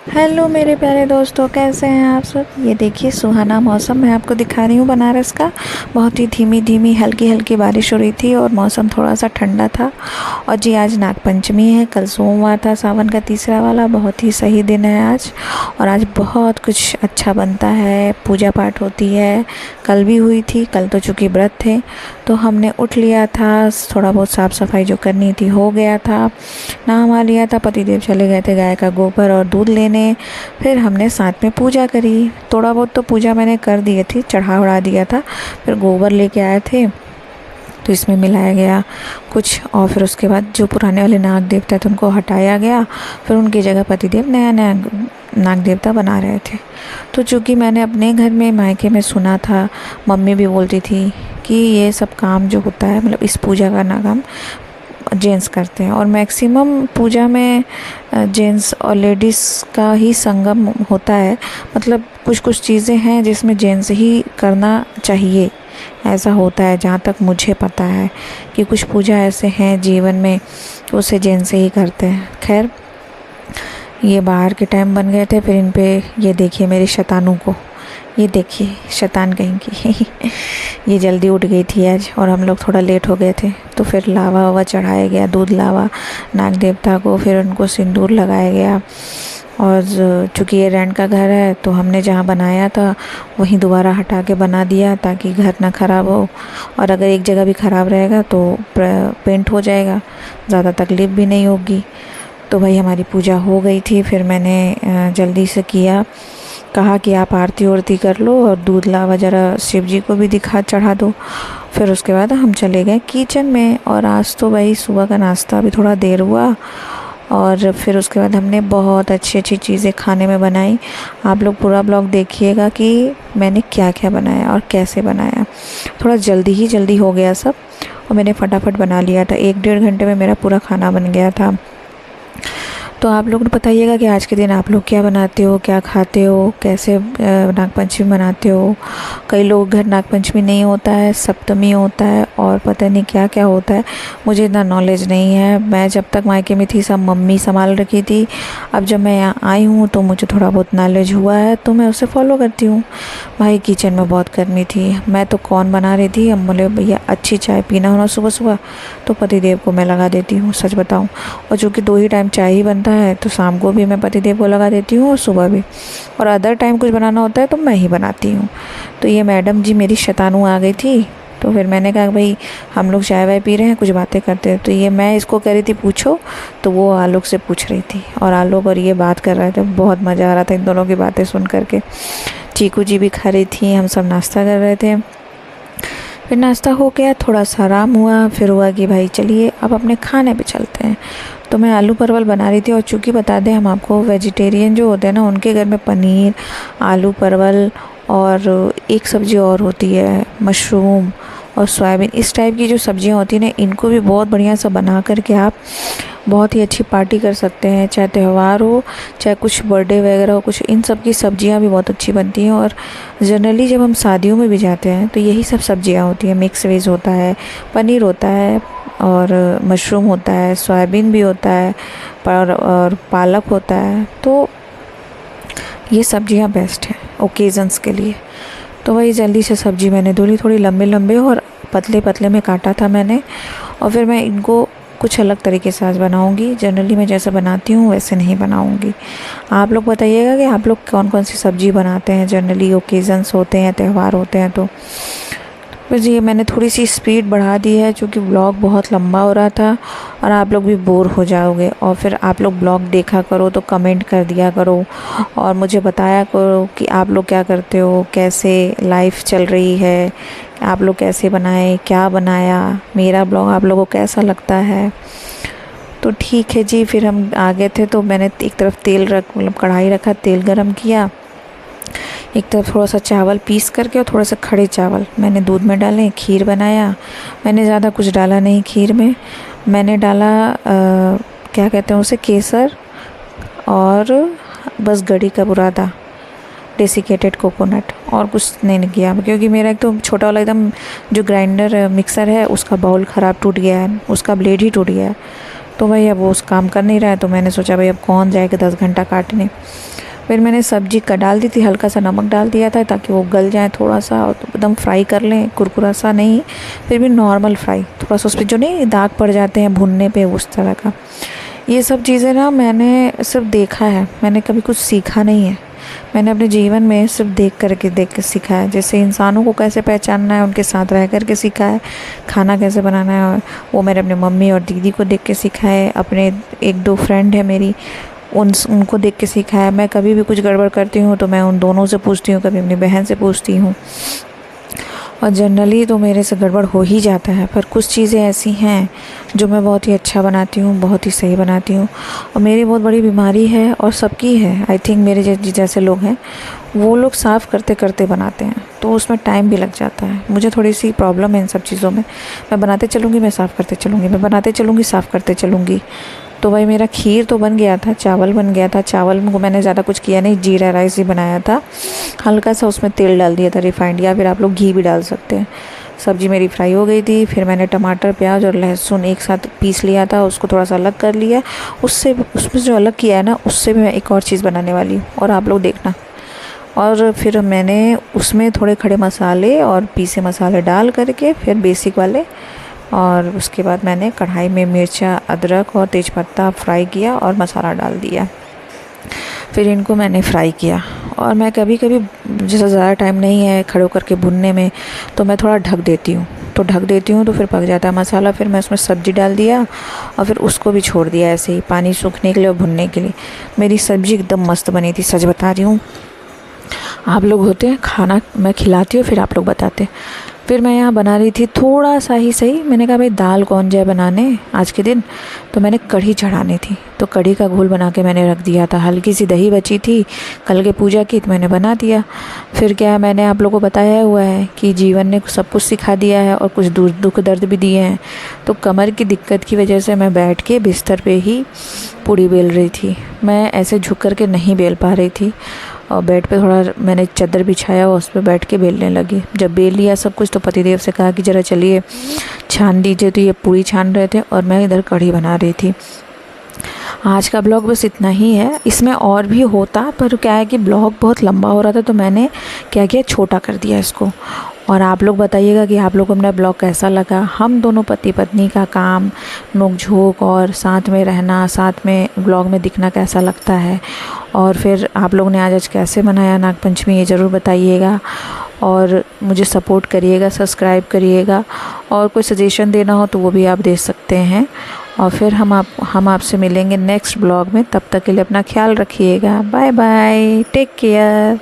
Hello मेरे प्यारे दोस्तों, कैसे हैं आप सब। ये देखिए सुहाना मौसम मैं आपको दिखा रही हूँ बनारस का। बहुत ही धीमी धीमी हल्की हल्की बारिश हो रही थी और मौसम थोड़ा सा ठंडा था। और जी आज नागपंचमी है, कल सोमवार था सावन का तीसरा वाला। बहुत ही सही दिन है आज। और आज बहुत कुछ अच्छा बनता है, पूजा पाठ होती है। कल भी हुई थी, कल तो चूँकि व्रत थे तो हमने उठ लिया था, थोड़ा बहुत साफ़ सफाई जो करनी थी हो गया था, नहा लिया था। पतिदेव चले गए थे गाय का गोबर और दूध लेने। फिर हमने साथ में पूजा करी। थोड़ा बहुत तो पूजा मैंने कर दी थी, चढ़ा उड़ा दिया था। फिर गोबर लेके आए थे तो इसमें मिलाया गया कुछ, और फिर उसके बाद जो पुराने वाले नाग देवता थे उनको हटाया गया। फिर उनकी जगह पतिदेव नया नया नाग देवता बना रहे थे। तो चूँकि मैंने अपने घर में मायके में सुना था, मम्मी भी बोलती थी कि ये सब काम जो होता है, मतलब इस पूजा का ना काम जेंट्स करते हैं। और मैक्सिमम पूजा में जेंट्स और लेडीज़ का ही संगम होता है। मतलब कुछ कुछ चीज़ें हैं जिसमें जेंट्स ही करना चाहिए, ऐसा होता है जहाँ तक मुझे पता है कि कुछ पूजा ऐसे हैं जीवन में कि उसे जेंट्स ही करते हैं। खैर ये बाहर के टाइम बन गए थे। फिर इन पे ये देखिए मेरी शैतानों को, ये देखिए शैतान कहीं की ये जल्दी उठ गई थी आज और हम लोग थोड़ा लेट हो गए थे। तो फिर लावा वावा चढ़ाया गया, दूध लावा नाग देवता को। फिर उनको सिंदूर लगाया गया। और चूँकि ये रेंट का घर है तो हमने जहाँ बनाया था वहीं दोबारा हटा के बना दिया ताकि घर ना ख़राब हो। और अगर एक जगह भी ख़राब रहेगा तो पेंट हो जाएगा, ज़्यादा तकलीफ़ भी नहीं होगी। तो भाई हमारी पूजा हो गई थी। फिर मैंने जल्दी से किया, कहा कि आप आरती वारती कर लो और दूध लावा ज़रा शिव जी को भी दिखा चढ़ा दो। फिर उसके बाद हम चले गए किचन में। और आज तो भाई सुबह का नाश्ता भी थोड़ा देर हुआ। और फिर उसके बाद हमने बहुत अच्छी अच्छी चीज़ें खाने में बनाई। आप लोग पूरा ब्लॉग देखिएगा कि मैंने क्या क्या बनाया और कैसे बनाया। थोड़ा जल्दी हो गया सब और मैंने फटाफट बना लिया था। 1-1.5 घंटे में मेरा पूरा खाना बन गया था। तो आप लोग बताइएगा कि आज के दिन आप लोग क्या बनाते हो, क्या खाते हो, कैसे नागपंचमी मनाते हो। कई लोग घर नागपंचमी नहीं होता है, सप्तमी होता है और पता नहीं क्या क्या होता है। मुझे इतना नॉलेज नहीं है। मैं जब तक मायके में थी सब मम्मी संभाल रखी थी। अब जब मैं यहाँ आई हूँ तो मुझे थोड़ा बहुत नॉलेज हुआ है तो मैं उसे फॉलो करती हूँ। भाई किचन में बहुत गर्मी थी, मैं तो कौन बना रही थी। हम बोले भैया अच्छी चाय पीना होना सुबह सुबह, तो पतिदेव को मैं लगा देती हूँ, सच बताऊँ। और चूँकि 2 ही टाइम चाय ही बनता है तो शाम को भी मैं पतिदेव को लगा देती हूँ और सुबह भी। और अदर टाइम कुछ बनाना होता है तो मैं ही बनाती हूँ। तो ये मैडम जी मेरी शैतानू आ गई थी। तो फिर मैंने कहा भाई हम लोग चाय वाय पी रहे हैं, कुछ बातें करते हैं। तो ये मैं इसको कह रही थी पूछो, तो वो आलोक से पूछ रही थी और आलोक और ये बात कर रहे थे। बहुत मज़ा आ रहा था इन दोनों की बातें सुन करके। चीकू जी भी खा रही थी, हम सब नाश्ता कर रहे थे। फिर नाश्ता हो गया, थोड़ा सा आराम हुआ। फिर हुआ कि भाई चलिए अब अपने खाने पे चलते हैं। तो मैं आलू परवल बना रही थी। और चूँकि बता दें हम आपको, वेजिटेरियन जो होते हैं ना उनके घर में पनीर, आलू परवल और एक सब्ज़ी और होती है मशरूम और सोयाबीन, इस टाइप की जो सब्ज़ियाँ होती हैं ना, इनको भी बहुत बढ़िया सा बना करके आप बहुत ही अच्छी पार्टी कर सकते हैं। चाहे त्यौहार हो, चाहे कुछ बर्थडे वगैरह हो, कुछ इन सब की सब्ज़ियाँ भी बहुत अच्छी बनती हैं। और जनरली जब हम शादियों में भी जाते हैं तो यही सब सब्ज़ियाँ होती हैं। मिक्स वेज होता है, पनीर होता है और मशरूम होता है, सोयाबीन भी होता है और पालक होता है। तो ये सब्ज़ियाँ बेस्ट हैं ओकेज़न्स के लिए। तो वही जल्दी से सब्ज़ी मैंने धो ली, थोड़ी लंबे लंबे और पतले पतले में काटा था मैंने। और फिर मैं इनको कुछ अलग तरीके से आज बनाऊंगी। जनरली मैं जैसे बनाती हूँ वैसे नहीं बनाऊंगी। आप लोग बताइएगा कि आप लोग कौन कौन सी सब्ज़ी बनाते हैं जनरली ओकेज़न्स होते हैं, त्यौहार होते हैं। तो बस ये मैंने थोड़ी सी स्पीड बढ़ा दी है क्योंकि ब्लॉग बहुत लंबा हो रहा था और आप लोग भी बोर हो जाओगे। और फिर आप लोग ब्लॉग देखा करो तो कमेंट कर दिया करो और मुझे बताया करो कि आप लोग क्या करते हो, कैसे लाइफ चल रही है, आप लोग कैसे बनाए, क्या बनाया, मेरा ब्लॉग आप लोगों को कैसा लगता है। तो ठीक है जी। फिर हम आ गए थे तो मैंने एक तरफ तेल मतलब कढ़ाई रखा, तेल गरम किया। एक तरफ थोड़ा सा चावल पीस करके और थोड़ा सा खड़े चावल मैंने दूध में डाले, खीर बनाया। मैंने ज़्यादा कुछ डाला नहीं खीर में। मैंने डाला क्या कहते हैं उसे, केसर और बस गड़ी का बुरादा, डेसिकेटेड कोकोनट, और कुछ नहीं किया क्योंकि मेरा एक तो छोटा वाला एकदम जो ग्राइंडर मिक्सर है उसका बाउल ख़राब टूट गया है, उसका ब्लेड ही टूट गया है। तो भाई अब वो उस काम कर नहीं रहा है, तो मैंने सोचा भाई अब कौन जाएगा 10 घंटा काटने। फिर मैंने सब्जी का डाल दी थी, हल्का सा नमक डाल दिया था ताकि वो गल जाए थोड़ा सा, और एकदम फ्राई कर लें, कुरकुरा सा नहीं, फिर भी नॉर्मल फ्राई, थोड़ा सा उस पर जो नहीं दाग पड़ जाते हैं भुनने पे, उस तरह का। ये सब चीज़ें ना मैंने सिर्फ देखा है, मैंने कभी कुछ सीखा नहीं है। मैंने अपने जीवन में सिर्फ देख के सीखा है। जैसे इंसानों को कैसे पहचानना है, उनके साथ रह कर के सीखा है। खाना कैसे बनाना है, वो मैंने अपने मम्मी और दीदी को देख के सीखा है। अपने 1-2 फ्रेंड है मेरी, उनको देख के सीखा है। मैं कभी भी कुछ गड़बड़ करती हूँ तो मैं उन दोनों से पूछती हूँ, कभी अपनी बहन से पूछती हूँ, और जनरली तो मेरे से गड़बड़ हो ही जाता है। पर कुछ चीज़ें ऐसी हैं जो मैं बहुत ही अच्छा बनाती हूँ, बहुत ही सही बनाती हूँ। और मेरी बहुत बड़ी बीमारी है, और सबकी है आई थिंक, मेरे जैसे लोग हैं, वो लोग साफ़ करते करते बनाते हैं, तो उसमें टाइम भी लग जाता है। मुझे थोड़ी सी प्रॉब्लम है इन सब चीज़ों में। मैं बनाते चलूँगी, मैं साफ़ करते चलूँगी, मैं बनाते चलूँगी, साफ़ करते चलूँगी। तो भाई मेरा खीर तो बन गया था, चावल बन गया था। चावल को मैंने ज़्यादा कुछ किया नहीं, जीरा राइस ही बनाया था। हल्का सा उसमें तेल डाल दिया था रिफाइंड, या फिर आप लोग घी भी डाल सकते हैं। सब्ज़ी मेरी फ्राई हो गई थी। फिर मैंने टमाटर, प्याज और लहसुन एक साथ पीस लिया था, उसको थोड़ा सा अलग कर लिया। उसमें जो अलग किया है ना, उससे भी मैं एक और चीज़ बनाने वाली हूँ, और आप लोग देखना। और फिर मैंने उसमें थोड़े खड़े मसाले और पीसे मसाले डाल करके, फिर बेसिक वाले, और उसके बाद मैंने कढ़ाई में मिर्चा, अदरक और तेज़पत्ता फ्राई किया और मसाला डाल दिया। फिर इनको मैंने फ्राई किया। और मैं कभी कभी, जैसे ज़्यादा टाइम नहीं है खड़े होकर के भुनने में, तो मैं थोड़ा ढक देती हूँ, तो फिर पक जाता है मसाला। फिर मैं उसमें सब्ज़ी डाल दिया, और फिर उसको भी छोड़ दिया ऐसे ही पानी सूखने के लिए और भुनने के लिए। मेरी सब्ज़ी एकदम मस्त बनी थी, सच बता रही हूँ। आप लोग होते हैं, खाना मैं खिलाती हूँ, फिर आप लोग बताते हैं। फिर मैं यहाँ बना रही थी थोड़ा सा ही सही, मैंने कहा भाई दाल कौन जाए बनाने आज के दिन, तो मैंने कढ़ी चढ़ानी थी। तो कढ़ी का घोल बना के मैंने रख दिया था। हल्की सी दही बची थी, कल के पूजा की, तो मैंने बना दिया। फिर क्या है, मैंने आप लोगों को बताया हुआ है कि जीवन ने सब कुछ सिखा दिया है और कुछ दुख दर्द भी दिए हैं। तो कमर की दिक्कत की वजह से मैं बैठ के बिस्तर पे ही पूड़ी बेल रही थी। मैं ऐसे झुक कर के नहीं बेल पा रही थी, और बेड पे थोड़ा मैंने चादर बिछाया और उस पर बैठ के बेलने लगी। जब बेल लिया सब कुछ, तो पतिदेव से कहा कि ज़रा चलिए छान दीजिए। तो ये पूरी छान रहे थे और मैं इधर कढ़ी बना रही थी। आज का ब्लॉग बस इतना ही है। इसमें और भी होता, पर क्या है कि ब्लॉग बहुत लंबा हो रहा था, तो मैंने क्या किया, छोटा कर दिया इसको। और आप लोग बताइएगा कि आप लोग को मेरा ब्लॉग कैसा लगा। हम दोनों पति पत्नी का काम, नोक-झोंक और साथ में रहना, साथ में ब्लॉग में दिखना कैसा लगता है। और फिर आप लोग ने आज कैसे मनाया नागपंचमी, ये ज़रूर बताइएगा। और मुझे सपोर्ट करिएगा, सब्सक्राइब करिएगा, और कोई सजेशन देना हो तो वो भी आप दे सकते हैं। और फिर हम आपसे मिलेंगे नेक्स्ट ब्लॉग में। तब तक के लिए अपना ख्याल रखिएगा। Bye bye, take care.